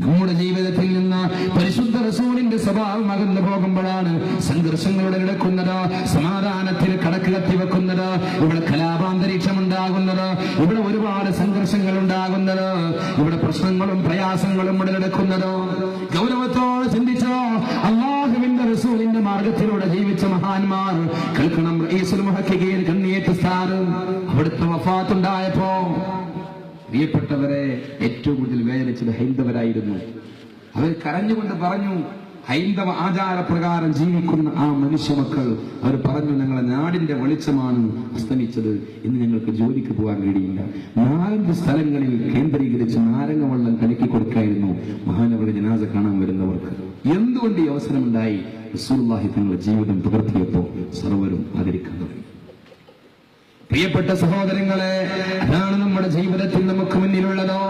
നമ്മുടെ ജീവിതത്തിൽ നിന്ന് പരിശുദ്ധ റസൂലിന്റെ സ്വഭാവം അകന്നു പോകുമ്പോഴാണ് സംഘർഷങ്ങളുടെ നടക്കുന്നത്, സമാധാനത്തിൽ കടക്ക് കത്തിവെക്കുന്നത്, ഇവിടെ കലാപാന്തരീക്ഷം ഉണ്ടാകുന്നത്, ഇവിടെ ഒരുപാട് സംഘർഷങ്ങൾ ഉണ്ടാകുന്നത്, ഇവിടെ പ്രശ്നങ്ങളും പ്രയാസങ്ങളും ഇവിടെ നടക്കുന്നത്. ഗൗരവത്തോടെ ചിന്തിച്ചോ, അല്ലാഹുവിന്റെ റസൂലിന്റെ മാർഗത്തിലൂടെ ജീവിച്ച മഹാന്മാർ കേൾക്കണം. റഈസുൽ മുഹഖഖീൻ കണ്ണിയത്ത് സ്ഥാനം അവിടുത്തെ വഫാത്തുണ്ടായപ്പോ പ്രിയപ്പെട്ടവരെ ഏറ്റവും കൂടുതൽ വേദനിച്ചത് ഹൈന്ദവരായിരുന്നു. അവർ കരഞ്ഞുകൊണ്ട് പറഞ്ഞു, ഹൈന്ദവ ആചാരപ്രകാരം ജീവിക്കുന്ന ആ മനുഷ്യമക്കൾ അവർ പറഞ്ഞു, ഞങ്ങളെ നാടിന്റെ വെളിച്ചമാണ് അസ്തമിച്ചത്, ഇന്ന് ഞങ്ങൾക്ക് ജോലിക്ക് പോകാൻ കഴിയില്ല. 4 സ്ഥലങ്ങളിൽ കേന്ദ്രീകരിച്ച് നാരങ്ങ വെള്ളം കലക്കി കൊടുക്കായിരുന്നു മഹാനവരുടെ ജനാസ കാണാൻ വരുന്നവർക്ക്. എന്തുകൊണ്ട് ഈ അവസരമുണ്ടായി? റസൂലുള്ളാഹി തങ്ങളുടെ ജീവിതം പകർത്തിയപ്പോ സർവരും ആദരിക്കാൻ തുടങ്ങി. പ്രിയപ്പെട്ട സഹോദരങ്ങളെ, അതാണ് നമ്മുടെ ജീവിതത്തിൽ നമുക്ക് മുന്നിലുള്ളതോ.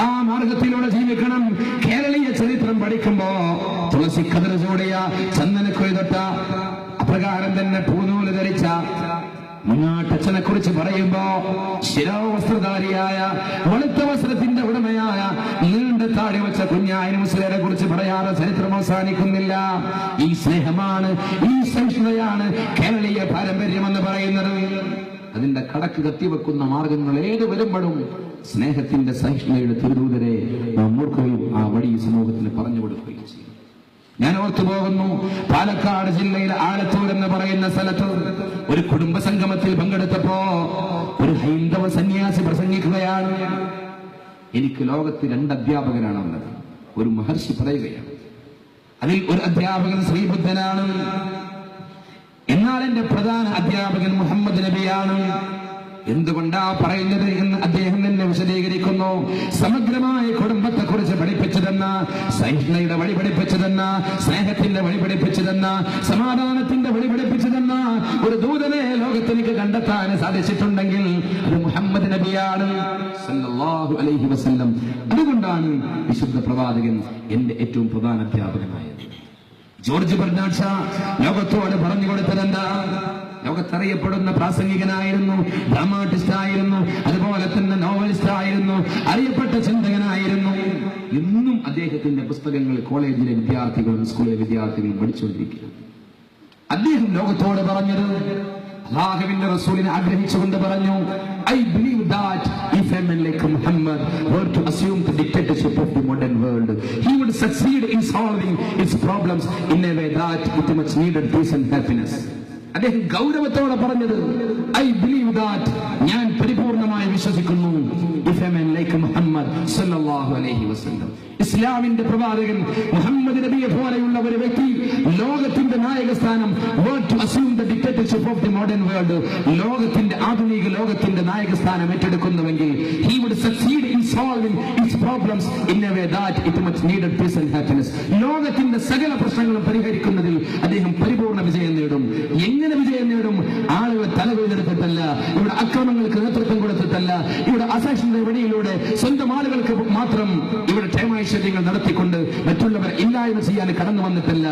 ആ മാർഗത്തിലൂടെ ജീവിക്കണം. കേരളീയ ചരിത്രം പഠിക്കുമ്പോ തുളസി കതിർ ചൂടിയ, ചന്ദനക്കൊയ്തൊട്ട, അപ്രകാരം തന്നെ പൂനൂല് ധരിച്ച മുങ്ങാട്ടച്ഛനെ കുറിച്ച് പറയുമ്പോ ശിരോവസ്ത്രധാരിയായ, വെളുത്ത വസ്ത്രത്തിന്റെ ഉടമയായ, നീണ്ട താടി വെച്ച കുഞ്ഞായ മുസ്ലിരെ കുറിച്ച് പറയാതെ ചരിത്രം അവസാനിക്കുന്നില്ല. ഈ സ്നേഹമാണ്, ഈ സഹിഷ്ണുതയാണ് കേരളീയ പാരമ്പര്യം എന്ന് പറയുന്നത്. അതിന്റെ കടക്ക് കത്തിവെക്കുന്ന മാർഗങ്ങൾ ഏത് വരുമ്പോഴും സ്നേഹത്തിന്റെ സഹിഷ്ണുതയുടെ തിരുദൂതരെ നാം ഓർക്കുകയും ആ വഴി സമൂഹത്തിന് പറഞ്ഞു കൊടുക്കുകയും ചെയ്യും. ഞാൻ ഓർത്തുപോകുന്നു, പാലക്കാട് ജില്ലയിലെ ആലത്തൂർ എന്ന് പറയുന്ന സ്ഥലത്ത് ഒരു കുടുംബ സംഗമത്തിൽ പങ്കെടുത്തപ്പോ ഒരു ഹൈന്ദവ സന്യാസി പ്രസംഗിക്കുകയാണ്. എനിക്ക് ലോകത്ത് 2 അധ്യാപകരാണുള്ളത്. ഒരു മഹർഷി പറയുകയാണ്, അതിൽ ഒരു അധ്യാപകൻ ശ്രീബുദ്ധനാണ്, എന്നാൽ എന്റെ പ്രധാന അധ്യാപകൻ മുഹമ്മദ് നബിയാണ്. എന്തുകൊണ്ടാ പറയുന്നത് എന്ന് അദ്ദേഹം തന്നെ വിശദീകരിക്കുന്നു. സമഗ്രമായ കുടുംബത്തെ കുറിച്ച് പഠിപ്പിച്ചതെന്ന, സഹിഷ്ണുതയുടെ വഴി പഠിപ്പിച്ചതെന്ന, സ്നേഹത്തിന്റെ വഴി പഠിപ്പിച്ചതെന്ന, സമാധാനത്തിന്റെ വഴി പഠിപ്പിച്ചതെന്ന ഒരു ദൂതനെ ലോകത്തിലേക്ക് കണ്ടെത്താൻ സാധിച്ചിട്ടുണ്ടെങ്കിൽ അത് മുഹമ്മദ് നബിയാണ് സല്ലല്ലാഹു അലൈഹി വസല്ലം. അതുകൊണ്ടാണ് വിശുദ്ധ പ്രവാചകൻ എന്റെ ഏറ്റവും പ്രധാന അധ്യാപകനായത്. ജോർജ് ബെർണാഡ് ഷാ ലോകത്തോട് പറഞ്ഞു കൊടുത്തതെന്താ? ലോകത്തറിയപ്പെടുന്ന പ്രാസംഗികനായിരുന്നു, ഡ്രാമാറ്റിസ്റ്റ് ആയിരുന്നു, അതുപോലെ തന്നെ നോവലിസ്റ്റ് ആയിരുന്നു, അറിയപ്പെട്ട ചിന്തകനായിരുന്നു. ഇന്നും അദ്ദേഹത്തിന്റെ പുസ്തകങ്ങൾ കോളേജിലെ വിദ്യാർത്ഥികളും സ്കൂളിലെ വിദ്യാർത്ഥികളും പഠിച്ചുകൊണ്ടിരിക്കുന്നു. അദ്ദേഹം ലോകത്തോട് പറഞ്ഞത്, അല്ലാഹുവിന്റെ റസൂലിനെ ആഗ്രഹിച്ചുകൊണ്ട് പറഞ്ഞു, I believe that if a man like Muhammad were to assume the dictatorship of the modern world, he would succeed in solving its problems in a way that it much needed peace and happiness. അദ്ദേഹം ഗൗരവത്തോടെ പറഞ്ഞത്, I believe that, ഞാൻ പരിപൂർണമായി വിശ്വസിക്കുന്നു, if a man like Muhammad sallallahu alaihi wasallam, ഇസ്ലാമിന്റെ പ്രവാചകൻ മുഹമ്മദ് നബിയെ പോലെയുള്ള ഒരു വ്യക്തി ലോകത്തിന്റെ നായകസ്ഥാനം were to assume the dictatorship of the modern world, ലോകത്തിന്റെ ആധുനിക ലോകത്തിന്റെ നായകസ്ഥാനം ഏറ്റെടുക്കുന്നുവെങ്കിൽ he would succeed in solving its problems in a way that it much needed peace and happiness. ലോകത്തിന്റെ സകല പ്രശ്നങ്ങളും പരിഹരിക്കുന്നതിൽ അദ്ദേഹം പരിപൂർണ വിജയം നേടും. എങ്ങനെ വിജയം നേടും? ആളുകൾ തലവേദെടുത്തിട്ടല്ല, ഇവിടെ അക്രമങ്ങൾക്ക് നേതൃത്വം കൊടുത്തിട്ടല്ല, ഇവിടെ അസഹിഷ്ണുത വഴിയിലൂടെ സ്വന്തം ആളുകൾക്ക് മാത്രം ഇവിടെ ക്ഷേമാശ്ചര്യങ്ങൾ നടത്തിക്കൊണ്ട് മറ്റുള്ളവർ ഇല്ലായ്മ ചെയ്യാൻ കടന്നു വന്നിട്ടല്ല.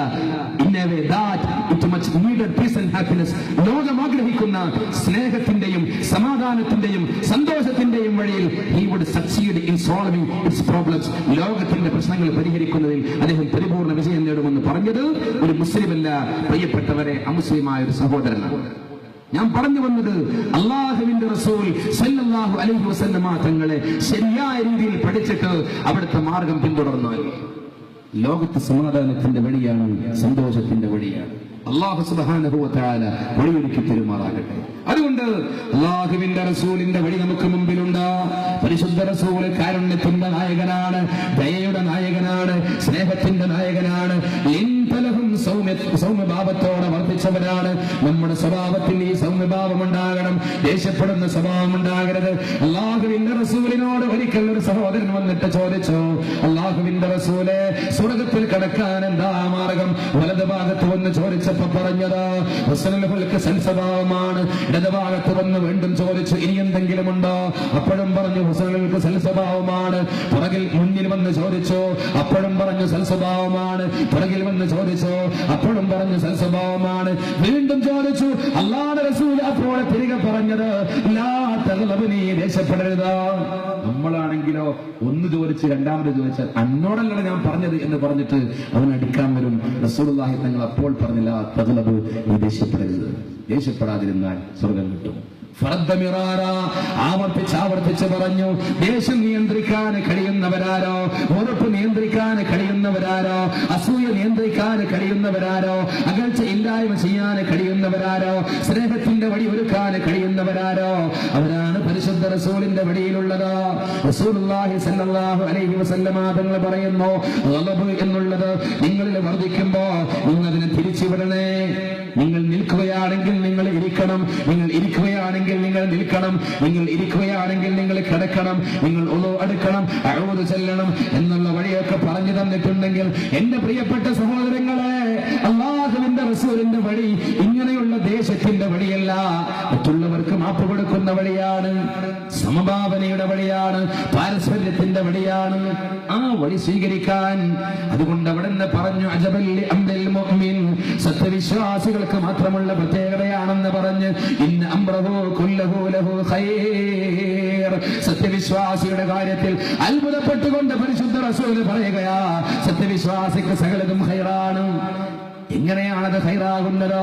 In a way that it much needed peace and happiness. ലോകം ആഗ്രഹിക്കുന്ന സ്നേഹത്തിന്റെയും സമാധാനത്തിന്റെയും സന്തോഷത്തിന്റെയും വഴിയിൽ he would succeed in solving its problems. ലോകത്തിന്റെ പ്രശ്നങ്ങൾ പരിഹരിക്കുന്നതിൽ അദ്ദേഹം പരിപൂർണ വിജയം നേടുമെന്ന് പറഞ്ഞത് ഒരു മുസ്ലിമല്ല, പ്രിയപ്പെട്ടവരെ, അമുസ്ലിമായ ഒരു സഹോദരനാണ്. ഞാൻ പറഞ്ഞു വന്നത്, അല്ലാഹുവിന്റെ റസൂൽ സല്ലല്ലാഹു അലൈഹി വസല്ലമ തങ്ങളെ ശരിയായ രീതിയിൽ പഠിച്ചിട്ട് അവിടുത്തെ മാർഗം പിന്തുടർന്നാൽ ലോകത്ത് സമാധാനത്തിന്റെ വഴിയാണ്, സന്തോഷത്തിന്റെ വഴിയാണ്. അല്ലാഹു സുബ്ഹാനഹു വ തആല വഴിയൊരുക്കി തരുമാറാകട്ടെ. അതുകൊണ്ട് അല്ലാഹുവിന്റെ റസൂലിന്റെ വഴി നമുക്ക് മുമ്പിലുണ്ട്. പരിശുദ്ധ റസൂൽ കാരുണ്യത്തിന്റെ നായകനാണ്, ദയയുടെ നായകനാണ്, സ്നേഹത്തിന്റെ നായകനാണ്. സൗമ്യഭാവത്തോടെ വർദ്ധിച്ചവരാണ്. നമ്മുടെ സ്വഭാവത്തിൽ ഈ സൗമ്യഭാവം ഉണ്ടാകണം, ദേഷ്യപ്പെടുന്ന സ്വഭാവം ഉണ്ടാകരുത്. അല്ലാഹുവിന്റെ റസൂലിനോട് ഒരിക്കൽ ഒരു സഹോദരൻ വന്നിട്ട് ചോദിച്ചു, അല്ലാഹുവിന്റെ റസൂലെ, സ്വർഗ്ഗത്തിൽ കടക്കാൻ എന്താ മാർഗം? വലത് ഭാഗത്ത് വന്ന് ചോദിച്ചപ്പോ പറഞ്ഞത് ഹുസ്നുൽ സൽസ്വഭാവമാണ്. ഇടതുഭാഗത്ത് വന്ന് വീണ്ടും ചോദിച്ചു, ഇനി എന്തെങ്കിലും ഉണ്ടോ? അപ്പോഴും പറഞ്ഞു ഹുസ്നുൽ സൽസ്വഭാവമാണ്. മുന്നിൽ വന്ന് ചോദിച്ചു, അപ്പോഴും പറഞ്ഞു സൽസ്വഭാവമാണ്. പുറകിൽ വന്ന് ചോദിച്ചു, അപ്പോഴും പറഞ്ഞു സൽസ്വഭാവമാണ്. വീണ്ടും ചോദിച്ചു. അല്ലാഹുവിന്റെ റസൂൽ അപ്പോൾ തിരികെ പറഞ്ഞത്, ലാ നീ ദേഷ്യപ്പെടരുത്. നമ്മളാണെങ്കിലോ ഒന്ന് ചോദിച്ച് രണ്ടാമത് ചോദിച്ചാൽ അന്നോടല്ല ഞാൻ പറഞ്ഞത് എന്ന് പറഞ്ഞിട്ട് അവൻ അടിക്കാൻ വരും. റസൂലുള്ളാഹി തങ്ങൾ അപ്പോൾ പറഞ്ഞില്ല തഗ്ലബ്, നീ ദേഷ്യപ്പെടരുത്. ദേഷ്യപ്പെടാതിരുന്നാൽ സ്വർഗം കിട്ടും. ആവർത്തിച്ച് പറഞ്ഞു, ദേഷ്യം നിയന്ത്രിക്കാൻ കഴിയുന്നവരാരോ, ഉറപ്പ് നിയന്ത്രിക്കാൻ കഴിയുന്നവരാരോ, അസൂയ നിയന്ത്രിക്കാൻ കഴിയുന്നവരാരോ, അകൽച്ച ഇല്ലായ്മ ചെയ്യാൻ കഴിയുന്നവരാരോ, സ്നേഹത്തിന്റെ വഴി ഒരുക്കാൻ കഴിയുന്നവരാരോ, അവരാണ് പരിശുദ്ധ റസൂലിന്റെ വഴിയിലുള്ളത്. റസൂലുള്ളാഹി സ്വല്ലല്ലാഹു അലൈഹി വസല്ലമ തങ്ങൾ പറയുന്നു, ഗളബ് എന്നുള്ളത് നിങ്ങളിൽ വർദ്ധിക്കുമ്പോ നിങ്ങൾ അതിനെ തിരിച്ചുവിടണേ. നിങ്ങൾ നിൽക്കുകയാണെങ്കിൽ നിങ്ങൾ ഇരിക്കണം, നിങ്ങൾ ഇരിക്കുകയാണെങ്കിൽ നിങ്ങൾ നിൽക്കണം, നിങ്ങൾ ഇരിക്കുകയാണെങ്കിൽ നിങ്ങൾ കിടക്കണം, നിങ്ങൾ ഉളു എടുക്കണം, അഊദു ചൊല്ലണം എന്നുള്ള വഴിയൊക്കെ പറഞ്ഞു തന്നിട്ടുണ്ടെങ്കിൽ എന്റെ പ്രിയപ്പെട്ട സഹോദരങ്ങളെ, അല്ലാഹുവിന്റെ റസൂലിന്റെ വഴി ഇങ്ങനെയുള്ള ദേശത്തിന്റെ വഴിയല്ല, മറ്റുള്ളവർക്ക് മാപ്പ് കൊടുക്കുന്ന വഴിയാണ്, സമഭാവനയുടെ വഴിയാണ്, പാരസ്പര്യത്തിന്റെ വഴിയാണ്. ആ വഴി സ്വീകരിക്കാൻ അതുകൊണ്ട് അവിടെ നിന്ന് പറഞ്ഞു, അജബല്ലി അംരിൽ മുഅ്മിൻ, സത്യവിശ്വാസികൾക്ക് മാത്രമുള്ള പ്രത്യേകതയാണെന്ന് പറഞ്ഞ്, ഇന്ന അംറഹു കുല്ലഹു ലഹു ഖൈർ, സത്യവിശ്വാസിയുടെ കാര്യത്തിൽ അത്ഭുതപ്പെട്ടുകൊണ്ട് പരിശുദ്ധ റസൂൽ പറയുകയാ, സത്യവിശ്വാസിക്ക് സകലതും ഖൈറാണ്. എങ്ങനെയാണത് ഖൈറാകുന്നത്?